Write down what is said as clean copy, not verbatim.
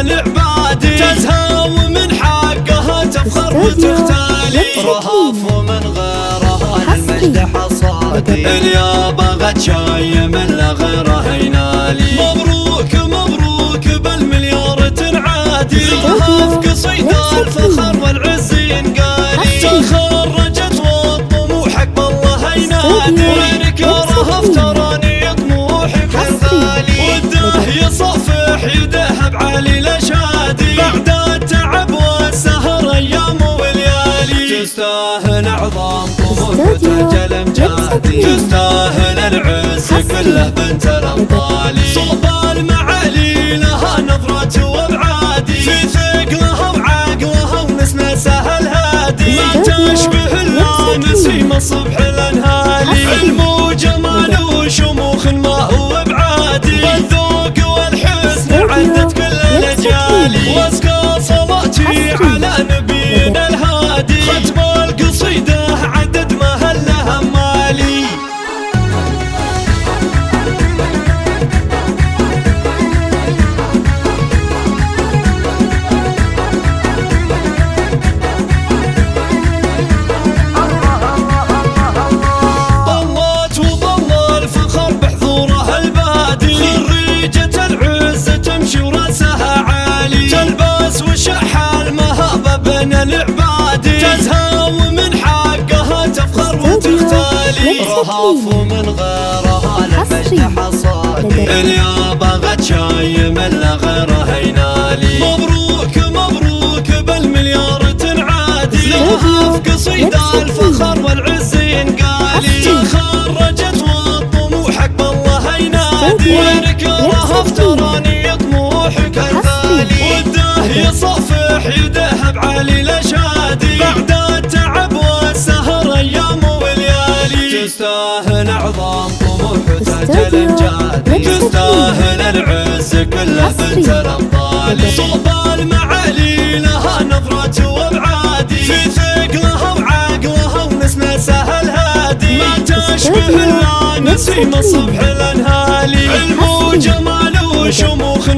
العبادي، تزهى ومن حقها تفخر وتختالي، رهاف ومن غيرها للمجد حصادي، اليابا غد شاي من لا غيره ينالي، مبروك مبروك بالمليار تنعادي، رهاف قصيد الفخر والعز ينقالي، تخرجت والطموح حق الله ينادي، وينك يا رهف تراني طموحك الغالي، وده يصفح يديه بعلي الاشادي، بعد التعب والسهر ايام وليالي، تستاهل اعظم طموح وتاج الامجادي، تستاهل العز كله بنت الابطالي، صوب المعالي لها نظرة وابعادي، في ثقلها وعاقلها ونسنسها الهادي، ما تشبه الا نسيم الصبح الانهالي، علم وجمال وشموخ ما هو ابعادي، والذوق والحسن عدت كل الاجيال، واسقى صلاتي على نبينا الهادي، ختم القصيده عدد ما هله مالي. طلت وظل الفخر بحضوره البادي، خريجة العز تمشي وراسها عالي، تلبس وشح المهابة بين العبادي، تزهى ومن حقها تفخر وتختالي، رهاف ومن غيرها للمجد حصادي، اليابا غد شاي من لا غيره ينالي، مبروك مبروك بالمليار تنعادي، رهاف قصيد الفخر والعز ينقالي، تخرجت والطموح حق الله ينادي، وينك يا رهف تراني طموحك الغالي، وده يصفح يديه بعلي الاشادي، بعد التعب والسهر ايام وليالي، تستاهل اعظم طموح وتاج الامجادي، تستاهل العز كله بنت الابطالي، صوب المعالي لها نظرة وابعادي، في ثقلها وعاقلها ونسنسها الهادي، ما تشبه الا نسيم الصبح الانهالي، علم وجمال وشموخ